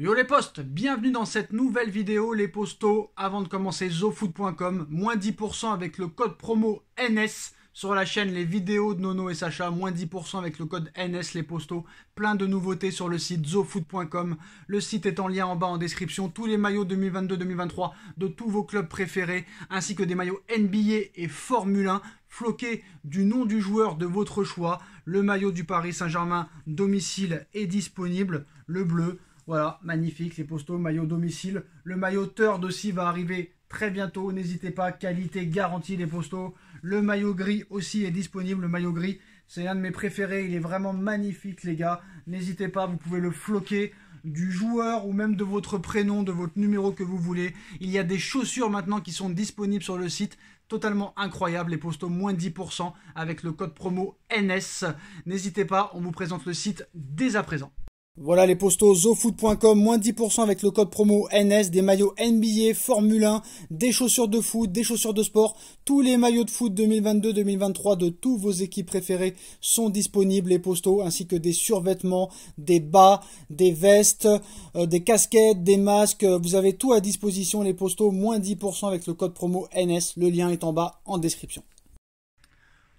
Yo les postes, bienvenue dans cette nouvelle vidéo les postos. Avant de commencer zofoot.com, moins 10% avec le code promo NS sur la chaîne les vidéos de Nono et Sacha, moins 10% avec le code NS les postos. Plein de nouveautés sur le site zofoot.com. Le site est en lien en bas en description. Tous les maillots 2022-2023 de tous vos clubs préférés, ainsi que des maillots NBA et Formule 1 floqués du nom du joueur de votre choix. Le maillot du Paris Saint-Germain domicile est disponible, le bleu. Voilà, magnifique, les postos, maillot domicile. Le maillot Third aussi va arriver très bientôt. N'hésitez pas, qualité garantie les postos. Le maillot gris aussi est disponible. Le maillot gris, c'est un de mes préférés. Il est vraiment magnifique, les gars. N'hésitez pas, vous pouvez le floquer du joueur ou même de votre prénom, de votre numéro que vous voulez. Il y a des chaussures maintenant qui sont disponibles sur le site. Totalement incroyable, les postos, moins 10% avec le code promo NS. N'hésitez pas, on vous présente le site dès à présent. Voilà les postos, zofoot.com, moins 10% avec le code promo NS, des maillots NBA, Formule 1, des chaussures de foot, des chaussures de sport. Tous les maillots de foot 2022-2023 de tous vos équipes préférées sont disponibles, les postos, ainsi que des survêtements, des bas, des vestes, des casquettes, des masques. Vous avez tout à disposition, les postos, moins 10% avec le code promo NS. Le lien est en bas en description.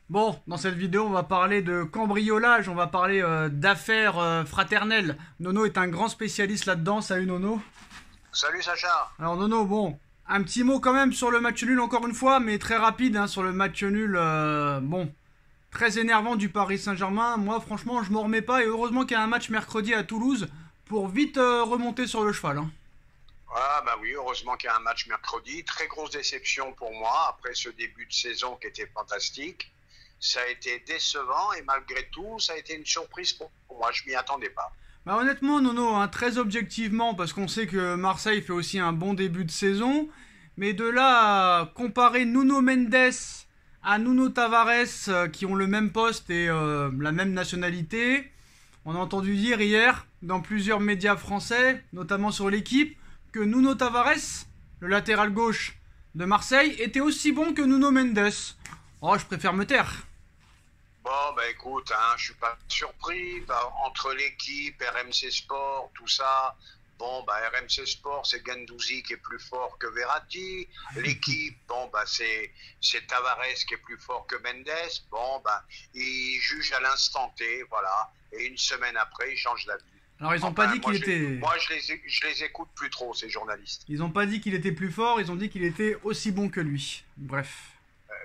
Bon, dans cette vidéo, on va parler de cambriolage, on va parler d'affaires fraternelles. Nono est un grand spécialiste là-dedans. Salut Nono. Salut Sacha. Alors Nono, bon, un petit mot quand même sur le match nul encore une fois, mais très rapide hein, sur le match nul. Bon, très énervant du Paris Saint-Germain. Moi, franchement, je m'en remets pas. Et heureusement qu'il y a un match mercredi à Toulouse pour vite remonter sur le cheval. Hein. Ah bah oui, heureusement qu'il y a un match mercredi. Très grosse déception pour moi après ce début de saison qui était fantastique. Ça a été décevant et malgré tout, ça a été une surprise pour moi. Je m'y attendais pas. Bah honnêtement, Nono, hein, très objectivement, parce qu'on sait que Marseille fait aussi un bon début de saison, mais de là à comparer Nuno Mendes à Nuno Tavares, qui ont le même poste et la même nationalité, on a entendu dire hier, dans plusieurs médias français, notamment sur l'équipe, que Nuno Tavares, le latéral gauche de Marseille, était aussi bon que Nuno Mendes. Oh, je préfère me taire. Bon, bah écoute, hein, je suis pas surpris. Bah, entre l'équipe, RMC Sport, tout ça. Bon, bah RMC Sport, c'est Guendouzi qui est plus fort que Verratti. L'équipe, bon, bah c'est Tavares qui est plus fort que Mendes. Bon, bah ils jugent à l'instant T, voilà. Et une semaine après, ils changent d'avis. Alors ils n'ont pas dit qu'il était... Moi, je les écoute plus trop, ces journalistes. Ils n'ont pas dit qu'il était plus fort, ils ont dit qu'il était aussi bon que lui. Bref.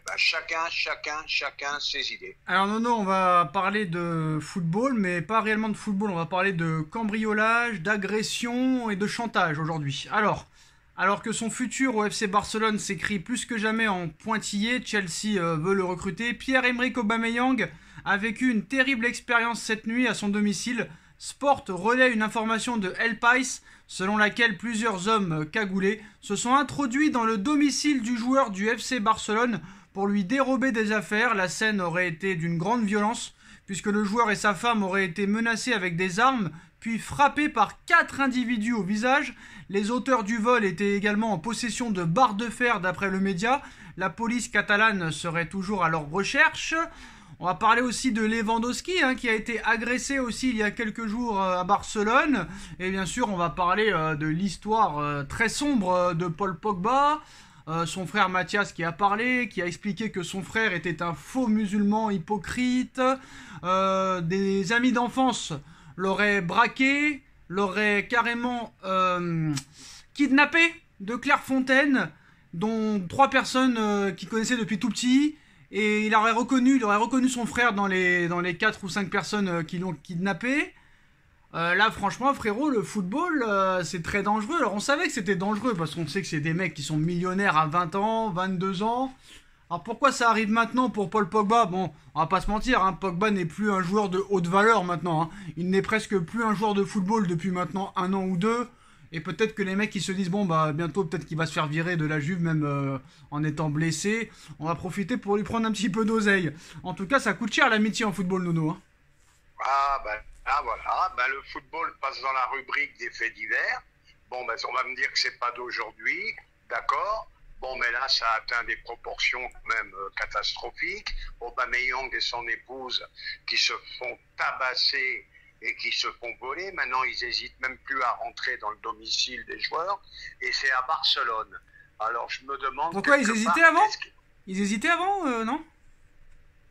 Bah, chacun ses idées. Alors Nono, on va parler de football, mais pas réellement de football. On va parler de cambriolage, d'agression et de chantage aujourd'hui. Alors que son futur au FC Barcelone s'écrit plus que jamais en pointillé, Chelsea veut le recruter. Pierre-Emerick Aubameyang a vécu une terrible expérience cette nuit à son domicile. Sport relaie une information de El País selon laquelle plusieurs hommes cagoulés se sont introduits dans le domicile du joueur du FC Barcelone pour lui dérober des affaires. La scène aurait été d'une grande violence puisque le joueur et sa femme auraient été menacés avec des armes puis frappés par 4 individus au visage. Les auteurs du vol étaient également en possession de barres de fer d'après le média. La police catalane serait toujours à leur recherche. On va parler aussi de Lewandowski hein, qui a été agressé aussi il y a quelques jours à Barcelone. Et bien sûr, on va parler de l'histoire très sombre de Paul Pogba. Son frère Mathias qui a parlé, qui a expliqué que son frère était un faux musulman hypocrite. Des amis d'enfance l'auraient braqué, l'auraient carrément kidnappé de Clairefontaine, dont 3 personnes qu'il connaissait depuis tout petit. Et il aurait reconnu son frère dans les 4 ou 5 personnes qui l'ont kidnappé. Là, franchement, frérot, le football, c'est très dangereux. Alors, on savait que c'était dangereux parce qu'on sait que c'est des mecs qui sont millionnaires à 20 ans, 22 ans. Alors, pourquoi ça arrive maintenant pour Paul Pogba? Bon, on va pas se mentir, hein, Pogba n'est plus un joueur de haute valeur maintenant. Hein. Il n'est presque plus un joueur de football depuis maintenant 1 an ou 2. Et peut-être que les mecs ils se disent bon bah bientôt peut-être qu'il va se faire virer de la Juve même en étant blessé. On va profiter pour lui prendre un petit peu d'oseille. En tout cas ça coûte cher l'amitié en football Nono. Hein. Ah bah voilà, bah, le football passe dans la rubrique des faits divers. Bon bah on va me dire que c'est pas d'aujourd'hui, d'accord. Bon mais là ça atteint des proportions quand même catastrophiques. Aubameyang et son épouse qui se font tabasser et qui se font voler. Maintenant, ils n'hésitent même plus à rentrer dans le domicile des joueurs, et c'est à Barcelone. Alors, je me demande... Pourquoi ils hésitaient avant? Ils hésitaient avant, non?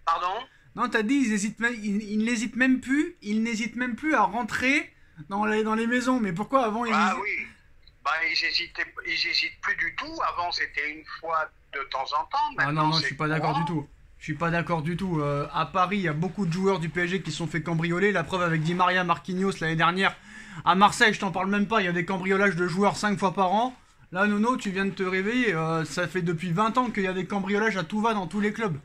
Pardon? Non, t'as dit ils n'hésitent même plus. Ils n'hésitent même plus à rentrer dans les maisons. Mais pourquoi avant Ah oui. Bah, ils hésitent plus du tout. Avant, c'était une fois de temps en temps. Maintenant, ah non, je suis pas d'accord du tout. Je suis pas d'accord du tout. À Paris, il y a beaucoup de joueurs du PSG qui se sont fait cambrioler. La preuve avec Di Maria, Marquinhos l'année dernière. À Marseille, je t'en parle même pas. Il y a des cambriolages de joueurs 5 fois par an. Là, Nono, tu viens de te réveiller. Ça fait depuis 20 ans qu'il y a des cambriolages à tout va dans tous les clubs.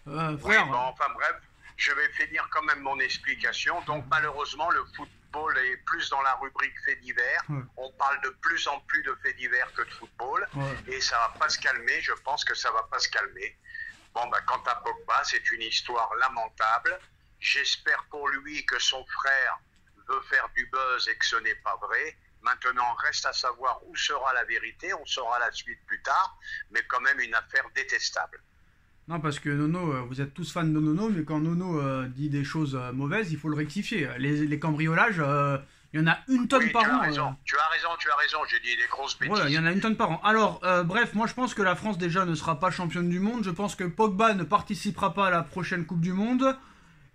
Frère. Oui, bon, enfin bref, je vais finir quand même mon explication. Donc malheureusement, le football est plus dans la rubrique faits divers. Ouais. On parle de plus en plus de faits divers que de football. Ouais. Et ça va pas se calmer. Je pense que ça va pas se calmer. Bon, bah, quant à Pogba, c'est une histoire lamentable. J'espère pour lui que son frère veut faire du buzz et que ce n'est pas vrai. Maintenant, reste à savoir où sera la vérité. On saura la suite plus tard. Mais quand même une affaire détestable. Non, parce que Nono, vous êtes tous fans de Nono, mais quand Nono dit des choses mauvaises, il faut le rectifier. Les cambriolages, il y en a une tonne par an. Tu as raison, j'ai dit des grosses bêtises. Voilà, il y en a une tonne par an. Alors, bref, moi je pense que la France déjà ne sera pas championne du monde. Je pense que Pogba ne participera pas à la prochaine Coupe du Monde.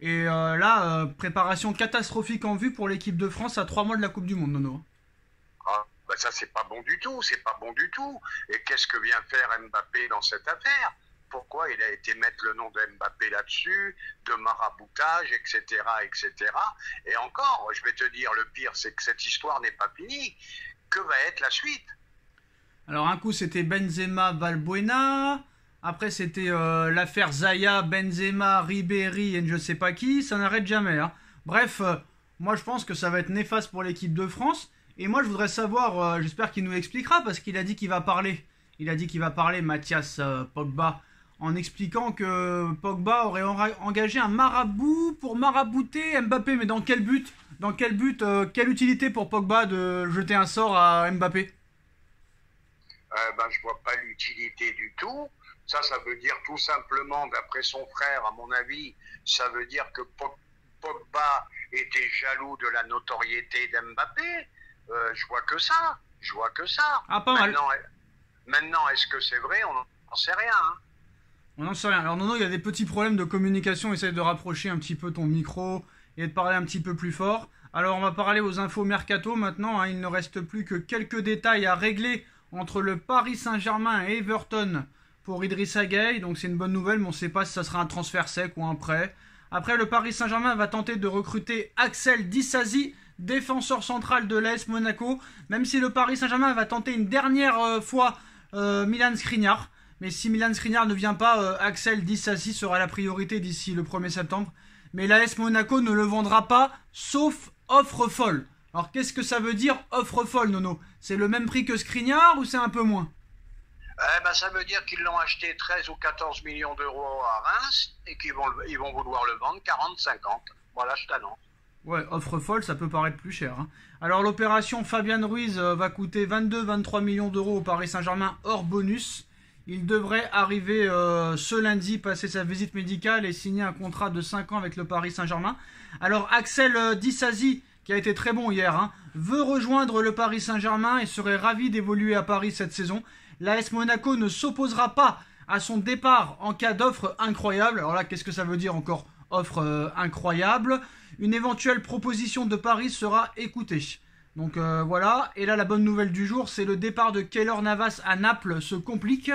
Et là, préparation catastrophique en vue pour l'équipe de France à 3 mois de la Coupe du Monde, Nono. Ah, bah ça c'est pas bon du tout, Et qu'est-ce que vient faire Mbappé dans cette affaire? Pourquoi il a été mettre le nom de Mbappé là-dessus, de maraboutage, etc., etc. Et encore, je vais te dire, le pire, c'est que cette histoire n'est pas finie. Que va être la suite? Alors, un coup, c'était Benzema, Valbuena. Après, c'était l'affaire Zaya, Benzema, Ribéry et je ne sais pas qui. Ça n'arrête jamais. Hein. Bref, moi, je pense que ça va être néfaste pour l'équipe de France. Et moi, je voudrais savoir, j'espère qu'il nous expliquera, parce qu'il a dit qu'il va parler. Il a dit qu'il va parler, Mathias Pogba, en expliquant que Pogba aurait engagé un marabout pour marabouter Mbappé. Mais dans quel but? Quelle utilité pour Pogba de jeter un sort à Mbappé? Je vois pas l'utilité du tout. Ça veut dire tout simplement, d'après son frère, à mon avis, ça veut dire que Pogba était jaloux de la notoriété d'Mbappé. Je vois que ça. Ah, pas mal. Maintenant, est-ce que c'est vrai? On n'en sait rien. Hein. On n'en sait rien. Alors Nono, il y a des petits problèmes de communication. Essaye de rapprocher un petit peu ton micro et de parler un petit peu plus fort. Alors on va parler aux infos mercato maintenant. Hein. Il ne reste plus que quelques détails à régler entre le Paris Saint-Germain et Everton pour Idrissa Gueye. Donc c'est une bonne nouvelle, mais on ne sait pas si ça sera un transfert sec ou un prêt. Après, le Paris Saint-Germain va tenter de recruter Axel Disasi, défenseur central de l'AS Monaco. Même si le Paris Saint-Germain va tenter une dernière fois Milan Skriniar. Mais si Milan Skriniar ne vient pas, Axel Disasi sera la priorité d'ici le 1er septembre. Mais l'AS Monaco ne le vendra pas, sauf offre folle. Alors qu'est-ce que ça veut dire offre folle, Nono? C'est le même prix que Skriniar ou c'est un peu moins? Ça veut dire qu'ils l'ont acheté 13 ou 14 millions d'euros à Reims et qu'ils vont vouloir le vendre 40-50. Voilà, je t'annonce. Ouais, offre folle, ça peut paraître plus cher. Hein. Alors l'opération Fabian Ruiz va coûter 22-23 millions d'euros au Paris Saint-Germain hors bonus. Il devrait arriver ce lundi, passer sa visite médicale et signer un contrat de 5 ans avec le Paris Saint-Germain. Alors Axel Disasi, qui a été très bon hier, hein, veut rejoindre le Paris Saint-Germain et serait ravi d'évoluer à Paris cette saison. L'AS Monaco ne s'opposera pas à son départ en cas d'offre incroyable. Alors là, qu'est-ce que ça veut dire encore, offre incroyable? Une éventuelle proposition de Paris sera écoutée. Donc voilà, et là la bonne nouvelle du jour, c'est le départ de Keylor Navas à Naples se complique.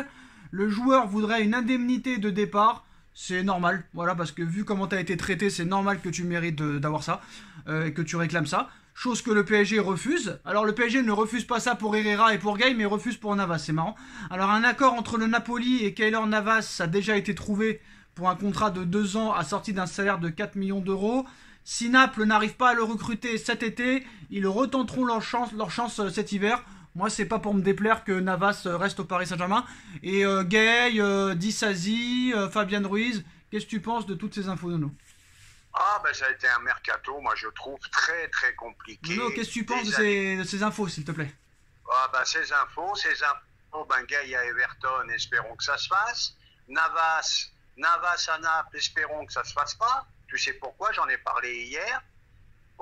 Le joueur voudrait une indemnité de départ, c'est normal, voilà, parce que vu comment tu as été traité, c'est normal que tu mérites d'avoir ça, que tu réclames ça. Chose que le PSG refuse. Alors le PSG ne refuse pas ça pour Herrera et pour Gueye, mais refuse pour Navas, c'est marrant. Alors un accord entre le Napoli et Keylor Navas a déjà été trouvé pour un contrat de 2 ans assorti d'un salaire de 4 millions d'euros. Si Naples n'arrive pas à le recruter cet été, ils retenteront leur chance cet hiver. Moi, c'est pas pour me déplaire que Navas reste au Paris Saint-Germain. Et Gueye, Disasi, Fabian Ruiz, qu'est-ce que tu penses de toutes ces infos, Nono? Ça a été un mercato, moi je trouve très très compliqué. Nono, qu'est-ce que tu penses de ces infos, s'il te plaît? Ces infos, Gueye à Everton, espérons que ça se fasse. Navas à Naples, espérons que ça se fasse pas. Tu sais pourquoi, j'en ai parlé hier.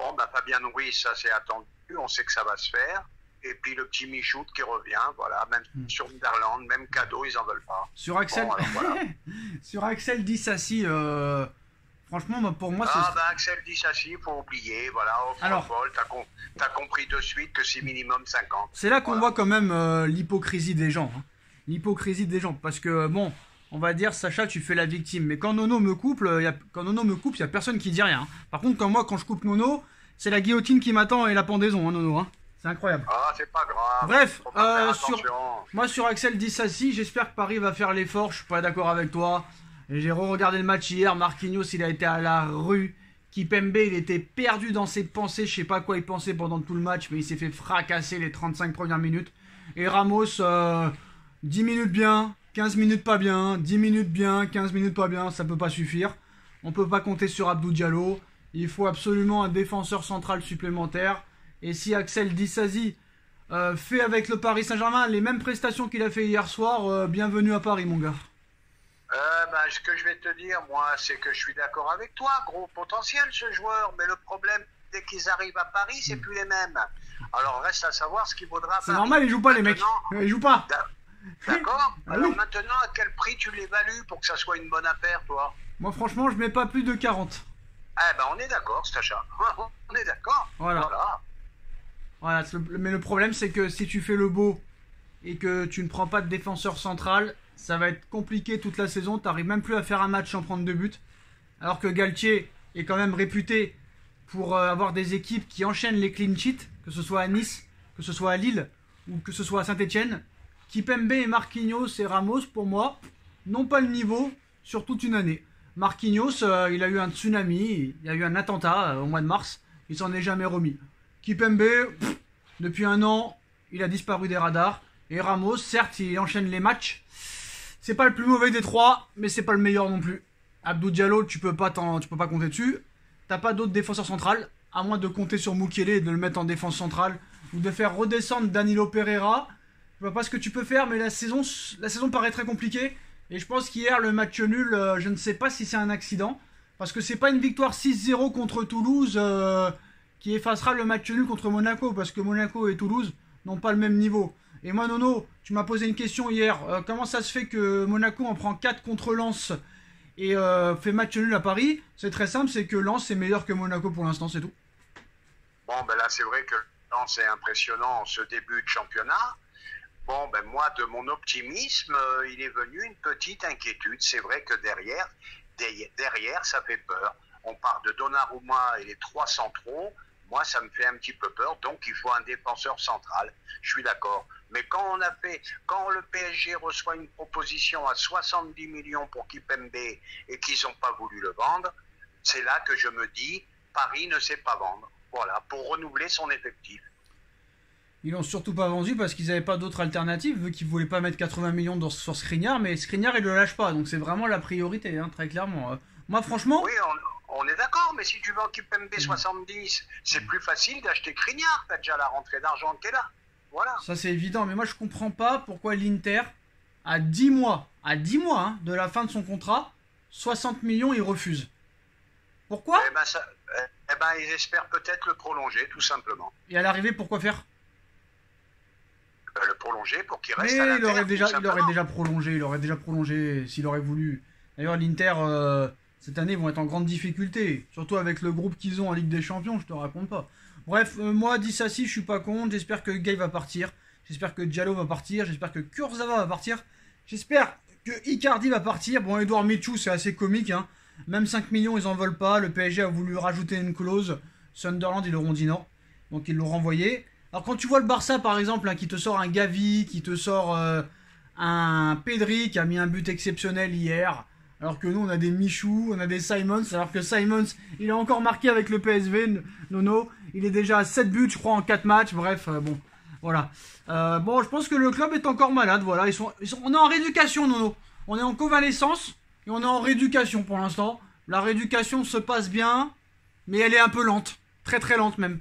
Bon, bah, Fabien Ruiz, ça c'est attendu, on sait que ça va se faire. Et puis le petit Michoud qui revient, voilà, même sur Netherlands, même cadeau, ils en veulent pas. Sur Axel, Bon, alors, voilà. sur Axel Disassi, franchement, pour moi, Ah, bah, Axel Disassi, il faut oublier, voilà, au Alors. football, t'as compris de suite que c'est minimum 50. c'est là qu'on Voilà. voit quand même l'hypocrisie des gens. Hein. L'hypocrisie des gens. Parce que, bon, on va dire, Sacha, tu fais la victime. Mais quand Nono me coupe, il y a personne qui dit rien. Hein. Par contre, quand je coupe Nono, c'est la guillotine qui m'attend et la pendaison, hein, Nono. Hein. C'est incroyable. Ah, c'est pas grave. Bref, Faut pas faire sur- attention. Moi, sur Axel Disassi, j'espère que Paris va faire l'effort. Je suis pas d'accord avec toi. Et j'ai re-regardé le match hier. Marquinhos, il a été à la rue. Kipembe, il était perdu dans ses pensées. Je sais pas quoi il pensait pendant tout le match, mais il s'est fait fracasser les 35 premières minutes. Et Ramos, 10 minutes bien, 15 minutes pas bien, 10 minutes bien, 15 minutes pas bien, ça peut pas suffire. On peut pas compter sur Abdou Diallo. Il faut absolument un défenseur central supplémentaire. Et si Axel Disassi fait avec le Paris Saint-Germain les mêmes prestations qu'il a fait hier soir, bienvenue à Paris, mon gars. Ben, ce que je vais te dire, moi, c'est que je suis d'accord avec toi. Gros potentiel, ce joueur. Mais le problème, dès qu'ils arrivent à Paris, c'est plus les mêmes. Alors, reste à savoir ce qu'il vaudra à C'est Paris. normal, ils jouent pas, les mecs. Maintenant, Ils jouent pas. D'accord. Ah Alors oui. maintenant, à quel prix tu l'évalues pour que ça soit une bonne affaire, toi? Moi, franchement, je mets pas plus de 40. Eh ben, on est d'accord, Stacha. On est d'accord. Voilà. Voilà, mais le problème, c'est que si tu fais le beau et que tu ne prends pas de défenseur central, ça va être compliqué toute la saison. Tu n'arrives même plus à faire un match sans prendre 2 buts. Alors que Galtier est quand même réputé pour avoir des équipes qui enchaînent les clean sheets, que ce soit à Nice, que ce soit à Lille ou que ce soit à Saint-Etienne. Kipembe et Marquinhos et Ramos, pour moi, n'ont pas le niveau sur toute une année. Marquinhos, il a eu un tsunami, il y a eu un attentat au mois de mars, il s'en est jamais remis. Kipembe, depuis un an, il a disparu des radars. Et Ramos, certes, il enchaîne les matchs. C'est pas le plus mauvais des trois, mais c'est pas le meilleur non plus. Abdou Diallo, tu peux pas compter dessus. T'as pas d'autre défenseur central, à moins de compter sur Mukiele et de le mettre en défense centrale, ou de faire redescendre Danilo Pereira. Je vois pas ce que tu peux faire, mais la saison paraît très compliquée. Et je pense qu'hier, le match nul, je ne sais pas si c'est un accident. Parce que c'est pas une victoire 6-0 contre Toulouse qui effacera le match nul contre Monaco. Parce que Monaco et Toulouse n'ont pas le même niveau. Et moi, Nono, tu m'as posé une question hier. Comment ça se fait que Monaco en prend 4 contre Lens et fait match nul à Paris? C'est très simple, c'est que Lens est meilleur que Monaco pour l'instant, c'est tout. Bon, ben là, c'est vrai que Lens est impressionnant, ce début de championnat. Bon, ben moi, de mon optimisme, il est venu une petite inquiétude. C'est vrai que derrière, ça fait peur. On part de Donnarumma et les 3 centraux. Moi, ça me fait un petit peu peur. Donc, il faut un défenseur central. Je suis d'accord. Mais quand le PSG reçoit une proposition à 70 millions pour Kipembe et qu'ils n'ont pas voulu le vendre, c'est là que je me dis, Paris ne sait pas vendre. Voilà, pour renouveler son effectif. Ils l'ont surtout pas vendu parce qu'ils n'avaient pas d'autre alternative, vu qu'ils voulaient pas mettre 80 millions sur Skriniar, mais Skriniar il le lâche pas, donc c'est vraiment la priorité, hein, très clairement. Moi franchement... Oui, on est d'accord, mais si tu vends Kipembe 70, c'est plus facile d'acheter Skriniar, t'as déjà la rentrée d'argent qui est là. Voilà. Ça c'est évident, mais moi je comprends pas pourquoi l'Inter, à 10 mois hein, de la fin de son contrat, 60 millions il refuse. Pourquoi? Eh ben, ils espèrent peut-être le prolonger, tout simplement. Et à l'arrivée, pourquoi faire? Le prolonger pour qu'il reste Mais à l'Inter. il aurait déjà prolongé s'il aurait voulu. D'ailleurs, l'Inter, cette année, vont être en grande difficulté. Surtout avec le groupe qu'ils ont en Ligue des Champions, je te raconte pas. Bref, moi, Disassi, je suis pas contre. J'espère que Gay va partir. J'espère que Diallo va partir. J'espère que Kurzawa va partir. J'espère que Icardi va partir. Bon, Edouard Michou, c'est assez comique, hein. Même 5 millions, ils en veulent pas. Le PSG a voulu rajouter une clause. Sunderland, ils leur ont dit non. Donc, ils l'ont renvoyé. Alors, quand tu vois le Barça, par exemple, hein, qui te sort un Gavi, qui te sort un Pedri, qui a mis un but exceptionnel hier. Alors que nous, on a des Michou, on a des Simons. Alors que Simons, il a encore marqué avec le PSV, Nono. Il est déjà à 7 buts, je crois, en 4 matchs. Bref, bon, voilà. Bon, je pense que le club est encore malade. Voilà, on est en rééducation, Nono. On est en convalescence et on est en rééducation pour l'instant. La rééducation se passe bien, mais elle est un peu lente. Très très lente même.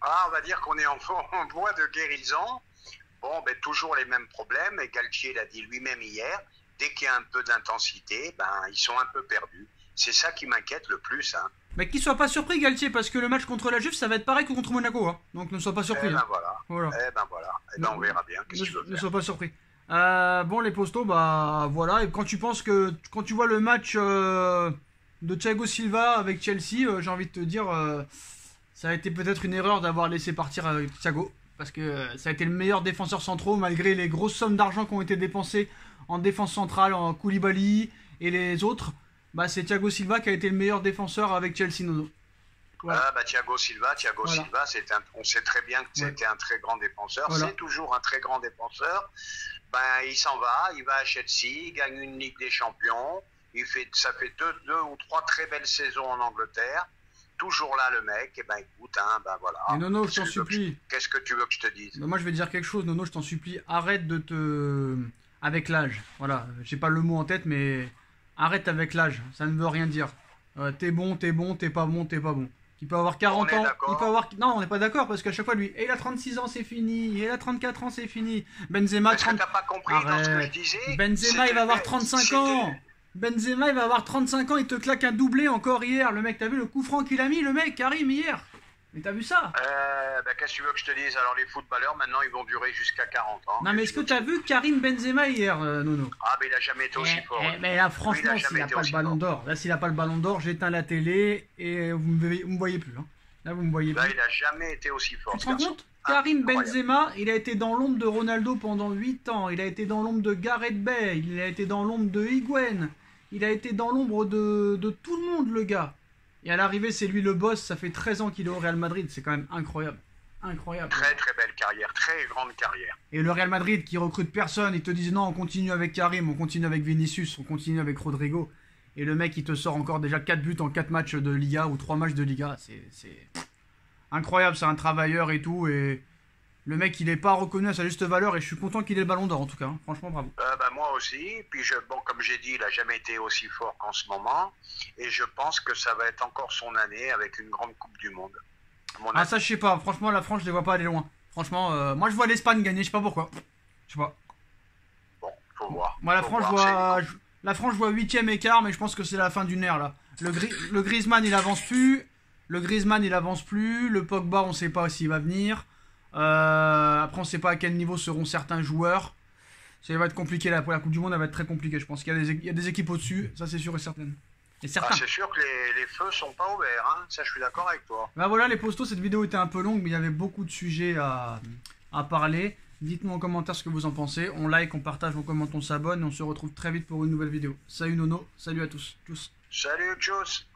Ah, on va dire qu'on est en voie de guérison. Bon, ben, toujours les mêmes problèmes. Et Galtier l'a dit lui-même hier. Dès qu'il y a un peu d'intensité, ben, ils sont un peu perdus. C'est ça qui m'inquiète le plus. Hein. Mais qu'il soit pas surpris, Galtier, parce que le match contre la Juve, ça va être pareil que contre Monaco. Hein. Donc ne sois pas surpris. Eh ben Hein. voilà. Voilà. Eh ben voilà. Eh ben on verra bien. Qu'est-ce que tu veux Ne faire. sois pas surpris. Bon, les postos, bah voilà. Et quand tu vois le match de Thiago Silva avec Chelsea, j'ai envie de te dire, ça a été peut-être une erreur d'avoir laissé partir Thiago. Parce que ça a été le meilleur défenseur central, malgré les grosses sommes d'argent qui ont été dépensées en défense centrale, en Koulibaly et les autres. Bah, c'est Thiago Silva qui a été le meilleur défenseur avec Chelsea, Nono. Voilà. Ah, bah, Thiago Silva, Voilà. on sait très bien que Ouais. c'était un très grand défenseur. Voilà. C'est toujours un très grand défenseur. Ben, il s'en va, il va à Chelsea, il gagne une Ligue des Champions. Ça fait deux ou trois très belles saisons en Angleterre. Toujours là, le mec. Et ben, écoute, hein, ben voilà. Et Nono, je Qu'est-ce t'en que tu veux que supplie. Qu'est-ce que tu veux que je te dise? Bah, moi, je vais te dire quelque chose, Nono, je t'en supplie. Arrête de te. Avec l'âge. Voilà. J'ai pas le mot en tête, mais arrête avec l'âge. Ça ne veut rien dire. T'es bon, t'es pas bon, t'es pas bon. Il peut avoir 40 On est ans. d'accord. Il peut avoir. Non, on n'est pas d'accord parce qu'à chaque fois, lui, et il a 36 ans, c'est fini. Et il a 34 ans, c'est fini. Benzema, Est-ce que 30. t'as pas compris dans ce que je disais? Benzema, il va avoir 35 ans. Benzema, il va avoir 35 ans. Il te claque un doublé encore hier. Le mec, t'as vu le coup franc qu'il a mis, le mec, Karim, hier? Mais t'as vu ça? Ben, qu'est-ce que tu veux que je te dise? Alors, les footballeurs, maintenant, ils vont durer jusqu'à 40 ans. Non, mais est-ce que t'as vu Karim Benzema hier, Nono? Ah, mais il a jamais été aussi fort. Mais là, Lui, il franchement, a s'il jamais n'a été pas le aussi ballon fort. d'or, là, s'il n'a pas le ballon d'or, j'éteins la télé et vous me voyez plus. Hein. Là, vous me voyez Là, plus. il a jamais été aussi fort. Tu te ce rends garçon. compte? Karim Incroyable. Benzema, il a été dans l'ombre de Ronaldo pendant 8 ans. Il a été dans l'ombre de Gareth Bale. Il a été dans l'ombre de Higuain. Il a été dans l'ombre de tout le monde, le gars. Et à l'arrivée, c'est lui le boss. Ça fait 13 ans qu'il est au Real Madrid. C'est quand même incroyable. Incroyable. Très très belle carrière, très grande carrière. Et le Real Madrid qui recrute personne, ils te disent non, on continue avec Karim, on continue avec Vinicius, on continue avec Rodrigo. Et le mec, il te sort encore déjà 4 buts en 4 matchs de Liga ou 3 matchs de Liga. C'est incroyable, c'est un travailleur et tout. Et le mec, il n'est pas reconnu à sa juste valeur. Et je suis content qu'il ait le ballon d'or en tout cas. Hein. Franchement, bravo. Bah, moi aussi. Puis bon, comme j'ai dit, il a jamais été aussi fort qu'en ce moment. Et je pense que ça va être encore son année avec une grande Coupe du Monde. À mon Ah, avis. ça, je sais pas. Franchement, la France, je les vois pas aller loin. Franchement, moi, je vois l'Espagne gagner. Je sais pas pourquoi. Je sais pas. Bon, faut voir. Moi, la Faut France, voir, la France, je vois 8ème écart, mais je pense que c'est la fin d'une ère là. Le Griezmann, il avance plus. Le Pogba, on sait pas s'il va venir. Après, on sait pas à quel niveau seront certains joueurs. Ça va être compliqué là. Pour la Coupe du Monde, elle va être très compliquée. Je pense qu'il y a des équipes au-dessus. Ça, c'est sûr et certain. Et certain. Ah, c'est sûr que les feux sont pas ouverts. Hein. Ça, je suis d'accord avec toi. Bah voilà les postos, cette vidéo était un peu longue mais il y avait beaucoup de sujets à parler. Dites-moi en commentaire ce que vous en pensez. On like, on partage, on commente, on s'abonne et on se retrouve très vite pour une nouvelle vidéo. Salut Nono, salut à tous. Salut, tchuss.